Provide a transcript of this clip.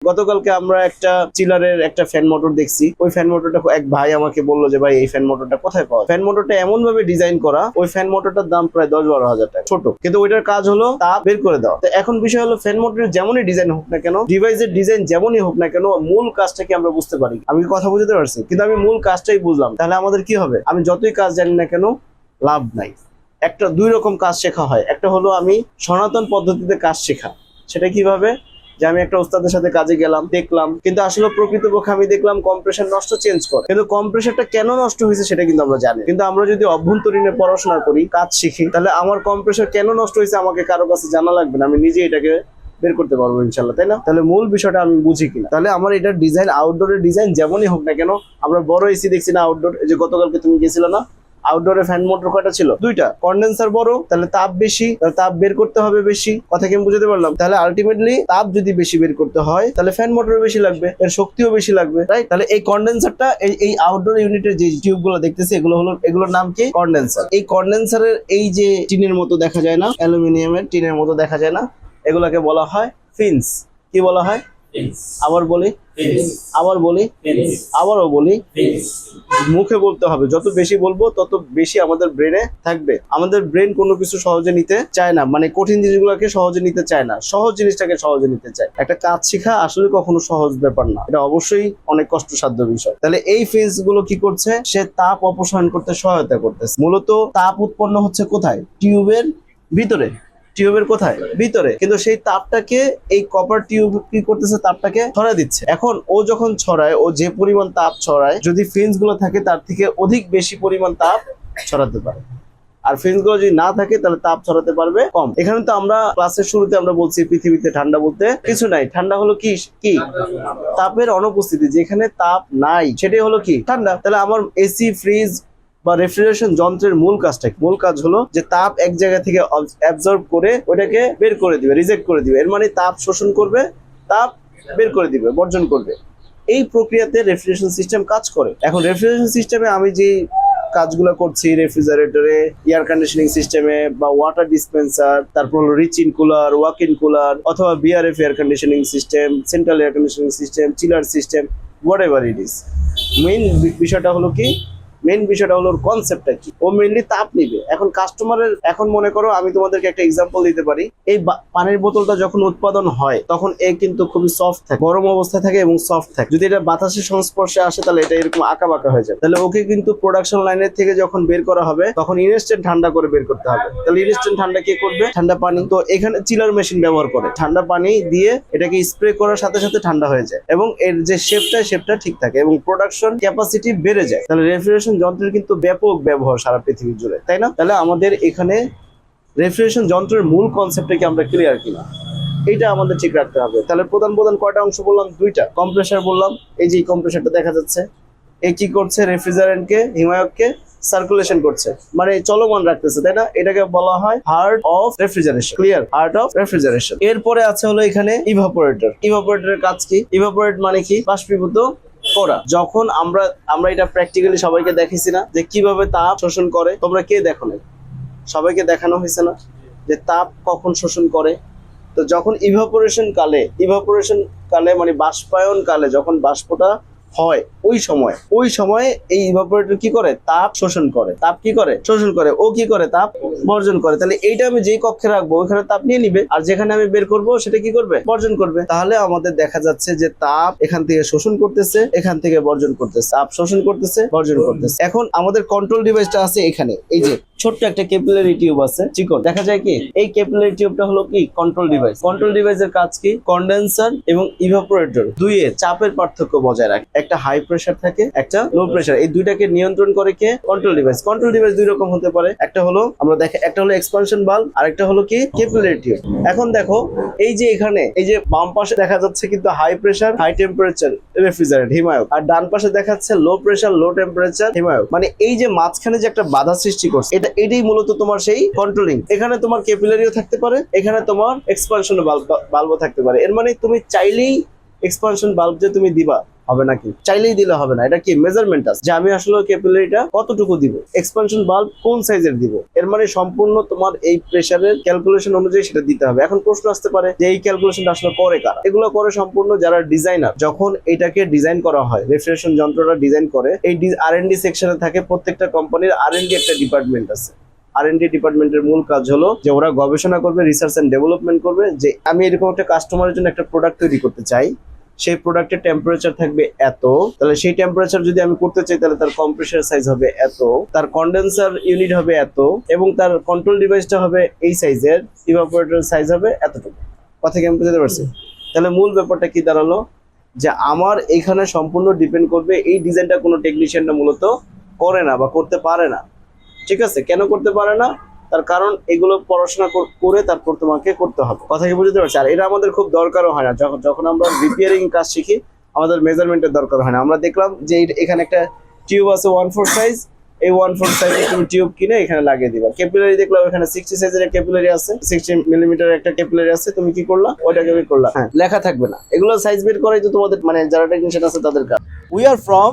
গতকালকে আমরা একটা চিলারের একটা ফ্যান মোটর দেখছি। ওই ফ্যান মোটরটা এক ভাই আমাকে বললো যে ভাই এই ফ্যান মোটরটা কোথায় পাওয়া। ফ্যান মোটরটা এমন ভাবে ডিজাইন করা, ওই ফ্যান মোটরটার দাম প্রায় 10-12 হাজার টাকা, ছোট, কিন্তু ওইটার কাজ হলো তাপ বের করে দেওয়া। তো এখন বিষয় হলো ফ্যান মোটরের যেমনই ডিজাইন হোক না কেন, ডিভাইসের ডিজাইন যেমনই হোক না কেন, মূল কাজটা কি আমরা বুঝতে পারি। আমি কথা বুঝতে পারছি, কিন্তু আমি মূল কাজটাই বুঝলাম, তাহলে আমাদের কি হবে? আমি যতই কাজ জানি না কেন লাভ নাই। একটা দুই রকম কাজ শেখা হয়। একটা হলো আমি সনাতন পদ্ধতিতে কাজ শেখা। সেটা কিভাবে? যে আমি একটা ওস্তাদের সাথে কাজে গেলাম, দেখলাম, কিন্তু আসলে প্রকৃতপক্ষে আমি দেখলাম কম্প্রেসার নষ্ট, চেঞ্জ করে, কিন্তু কম্প্রেসারটা কেন নষ্ট হয়েছে সেটা কিন্তু আমরা জানি। কিন্তু আমরা যদি অভ্যন্তরীণে পড়াশোনা করি, কাজ শিখি, তাহলে আমার কম্প্রেসার কেন নষ্ট হয়েছে আমাকে কারো কাছে জানা লাগবে না, আমি নিজে এটাকে বের করতে পারবো ইনশাল্লাহ, তাই না? তাহলে মূল বিষয়টা আমি বুঝি কিনা। তাহলে আমার এটার ডিজাইন, আউটডোরের ডিজাইন যেমনই হোক না কেন, আমরা বড় এসি দেখছি না আউটডোর, এই যে গতকালকে তুমি গেছিলে না, আউটডোরে ফ্যান মোটর কয়টা ছিল? দুইটা। কন্ডেন্সার বড়, তাহলে তাপ বেশি, তাহলে তাপ বের করতে হবে বেশি। কথা কি আমি বুঝতে পারলাম? তাহলে আলটিমেটলি তাপ যদি বেশি বের করতে হয়, তাহলে ফ্যান মোটর বেশি লাগবে, এর শক্তিও বেশি লাগবে, রাইট? তাহলে এই কন্ডেন্সারটা, এই আউটডোর ইউনিটের যে টিউব গুলো দেখতেছি, এগুলোর নাম কি? কন্ডেন্সার। এই কন্ডেন্সারের এই যে টিনের মতো দেখা যায় না, অ্যালুমিনিয়ামের টিনের মতো দেখা যায় না, এগুলাকে বলা হয় ফিন্স। কি বলা হয়? আবার বলি, আবারও বলি, মুখে বলতে হবে। যত বেশি বলবো তত বেশি আমাদের ব্রেনে থাকবে। আমাদের ব্রেন কোনো কিছু সহজে নিতে চায় না, মানে কঠিন জিনিসগুলোকে সহজে নিতে চায় না, সহজ জিনিসটাকে সহজে নিতে চায়। একটা কাজ শেখা আসলে কখনো সহজ ব্যাপার না, এটা অবশ্যই অনেক কষ্টসাধ্য বিষয়। তাহলে এই ফেজ গুলো কি করছে? সে তাপ অপসারণ করতে সহায়তা করতেছে। মূলত তাপ উৎপন্ন হচ্ছে কোথায়? টিউবের ভিতরে। টিউবের কোথায়? ভিতরে। কিন্তু সেই তাপটাকে এই কপার টিউব কি করতেছে? তাপটাকে ছড়ায় দিচ্ছে। এখন ও যখন ছড়ায়, ও যে পরিমাণ তাপ ছড়ায়, যদি ফিন্স গুলো থাকে তার থেকে অধিক বেশি পরিমাণ তাপ ছড়াতে পারে। আর ফিন্স গুলো যদি না থাকে তাহলে তাপ ছড়াতে পারবে কম। এখানে তো আমরা ক্লাসের শুরুতে আমরা বলছি পৃথিবীতে ঠান্ডা বলতে কিছু নাই। ঠান্ডা হলো কি? তাপের অনুপস্থিতি। যেখানে তাপ নাই সেটাই হলো কি? ঠান্ডা। তাহলে আমার এসি, ফ্রিজ বা রেফ্রিজারেশন যন্ত্রের মূল কাজটা, মূল কাজ হলো যে তাপ এক জায়গা থেকে অ্যাবজর্ব করে ওটাকে বের করে দিবে, রিজেক্ট করে দিবে। এর মানে তাপ শোষণ করবে, তাপ বের করে দিবে, বর্জন করবে। এই প্রক্রিয়াতে রেফ্রিজারেশন সিস্টেম কাজ করে। এখন রেফ্রিজারেশন সিস্টেমে আমি যে কাজগুলো করছি, রেফ্রিজারেটরে, এয়ার কন্ডিশনিং সিস্টেমে বা ওয়াটার ডিসপেন্সার, তারপর হলো reach in cooler, walk in cooler, অথবা VRF air conditioning system, central air conditioning system, chiller system, whatever it is, main বিষয়টা হলো কি? মেইন বিষয়টা হলো কনসেপ্টটা কি? ও মেইনলি তাপ নিবে। এখন কাস্টমারের, এখন মনে করো আমি তোমাদেরকে একটা এক্সাম্পল দিতে পারি। এই পানির বোতলটা যখন উৎপাদন হয় তখন এ কিন্তু খুবই সফট থাকে, গরম অবস্থায় থাকে এবং সফট থাকে। যদি এটা বাতাসের সংস্পর্শে আসে তাহলে এটা এরকম আঁকা বাঁকা হয়ে যায়। তাহলে ওকে কিন্তু প্রোডাকশন লাইনের থেকে যখন বের করা হবে তখন ইনস্ট্যান্ট ঠান্ডা করে বের করতে হবে। তাহলে ইনস্ট্যান্ট ঠান্ডা কে করবে? ঠান্ডা পানি। তো এখানে চিলার মেশিন ব্যবহার করে ঠান্ডা পানি দিয়ে এটাকে স্প্রে করার সাথে সাথে ঠান্ডা হয়ে যায় এবং এর যে শেপটা ঠিক থাকে এবং প্রোডাকশন ক্যাপাসিটি বেড়ে যায়। তাহলে রেফ্রিজারেশন যন্ত্রের কিন্তু ব্যাপক ব্যবহার সারা পৃথিবী জুড়ে, তাই না? তাহলে আমাদের এখানে রেফ্রিজারেশন যন্ত্রের মূল কনসেপ্টটা কি আমরা ক্লিয়ার কিনা, এইটা আমাদের ঠিক রাখতে হবে। তাহলে প্রধান কয়টা অংশ বললাম? দুইটা। কম্প্রেসার বললাম, এই যে কম্প্রেসারটা দেখা যাচ্ছে, এই কি করছে? রেফ্রিজারেন্টকে, হিমায়ককে সার্কুলেশন করছে, মানে চলমান রাখতেছে, তাই না? এটাকে বলা হয় heart of refrigeration. Clear? Heart of refrigeration. এরপরে আছে হলো এখানে ইভাপোরেটর। ইভাপোরেটরের কাজ কি? ইভাপোরেট মানে কি? বাষ্পীভূত করা। যখন আমরা এটা প্র্যাকটিক্যালি সবাইকে দেখিছি না যে কিভাবে তাপ শোষণ করে? তোমরা কে দেখো না? সবাইকে দেখানো হয়েছে না যে তাপ কখন শোষণ করে? তো যখন ইভাপোরেশন কালে মানে বাষ্পায়ন কালে যখন বাষ্পটা হয়, ওই সময় এই ইভাপোরেটর কি করে? তাপ শোষণ করে। তাপ কি করে? শোষণ করে। ও কি করে? তাপ বর্জন করে। তাহলে এইটা আমি যেই কক্ষে রাখবো ওইখানে তাপ নিয়ে নিবে, আর যেখানে আমি বের করব সেটা কি করবে? বর্জন করবে। তাহলে আমাদের দেখা যাচ্ছে যে তাপ এখান থেকে শোষণ করতেছে, এখান থেকে বর্জন করতেছে, তাপ শোষণ করতেছে, বর্জন করতেছে। এখন আমাদের কন্ট্রোল ডিভাইসটা আছে এখানে, এই যে ছোট্ট একটা ক্যাপিলারি টিউব আছে, চিকন দেখা যায় কি? এই ক্যাপিলারি টিউবটা হলো কি? Control device. কন্ট্রোল ডিভাইসের কাজ কি? কন্ডেন্সার এবং ইভাপোরেটর দুইয়ের চাপের পার্থক্য বজায় রাখে। একটা হাই প্রেসার থাকে, একটা লো প্রেসার। এই দুইটাকে নিয়ন্ত্রণ করে কে? Control device. কন্ট্রোল ডিভাইস দুই রকম হতে পারে। একটা হলো একটা হলো এক্সপানশন বাল্ব, আর একটা হলো কি? Capillary tube. এখন দেখো এই যে এখানে এই যে বাম পাশে দেখা যাচ্ছে কিন্তু high pressure high temperature refrigerant হিমায়ক, আর ডান পাশে দেখাচ্ছে লো প্রেসার লো টেম্পারেচার হিমায়ক। মানে এই যে মাঝখানে যে একটা বাধা সৃষ্টি করছে, এটাই মূলত তোমার সেই কন্ট্রোলিং। এখানে তোমার ক্যাপিলারিও থাকতে পারে, এখানে তোমার এক্সপানশন বাল্বও থাকতে পারে। এর মানে তুমি চাইলেই এক্সপানশন বাল্ব যে তুমি দিবা হবে নাকি? চাইলেই দিলে হবে না, এটা কি মেজারমেন্ট আছে যে আমি আসলে ক্যাপিলারিটা কতটুকু দিব, এক্সপানশন বাল্ব কোন সাইজের দিব, এর মানে সম্পূর্ণ তোমার এই প্রেসারের ক্যালকুলেশন অনুযায়ী সেটা দিতে হবে। এখন প্রশ্ন আসতে পারে যে এই ক্যালকুলেশনটা আসলে করে কারা? এগুলো করে সম্পূর্ণ যারা ডিজাইনার, যখন এটাকে ডিজাইন করা হয়, রেফ্রিজারেশন যন্ত্রটা ডিজাইন করে, এই R&D সেকশনে থাকে, প্রত্যেকটা কোম্পানির R&D একটা ডিপার্টমেন্ট আছে। R&D ডিপার্টমেন্টের মূল কাজ হলো যে ওরা গবেষণা করবে, রিসার্চ এন্ড ডেভেলপমেন্ট করবে, যে আমি এরকম একটা কাস্টমারের জন্য একটা প্রোডাক্ট তৈরি করতে চাই, সেই প্রোডাক্টের টেম্পারেচার থাকবে এত, তাহলে সেই টেম্পারেচার যদি আমি করতে চাই তাহলে তার কম্প্রেসার সাইজ হবে এত, তার কন্ডেন্সার ইউনিট হবে এত, এবং তার কন্ট্রোল ডিভাইসটা হবে এই সাইজের, ইভাপোরেটর সাইজ হবে এতটুকু। কথা কি আমি বুঝতে পারছি? তাহলে মূল ব্যাপারটা কি দাঁড়ালো, যে আমার এখানে সম্পূর্ণ ডিপেন্ড করবে, এই ডিজাইনটা কোনো টেকনিশিয়ানরা মূলত করে না বা করতে পারে না। ঠিক আছে, কেন করতে পারে না? তার কারণ এগুলো পড়াশোনা করে তারপর তোমাকে করতে হবে। কথা কি বুঝতে পারছি? আর এটা আমাদের খুব দরকারও হয় না। যখন আমরা রিপেয়ারিং কাজ শিখি, আমাদের মেজারমেন্টের দরকার হয় না। আমরা দেখলাম যে এখানে একটা টিউব আছে 1/4 সাইজ, এই 1/4 সাইজের তুমি টিউব কিনে এখানে লাগিয়ে দিবা। ক্যাপিলারি দেখলাম এখানে 60 সাইজের একটা ক্যাপিলারি আছে, 60 মিলিমিটার একটা ক্যাপিলারি আছে, তুমি কি করলা? ওইটাকে বের করলা। হ্যাঁ, লেখা থাকবে না। এগুলো সাইজ বের করাই তো তোমাদের মানে যারা টেকনিশিয়ান আছে তাদের কাজ। We are from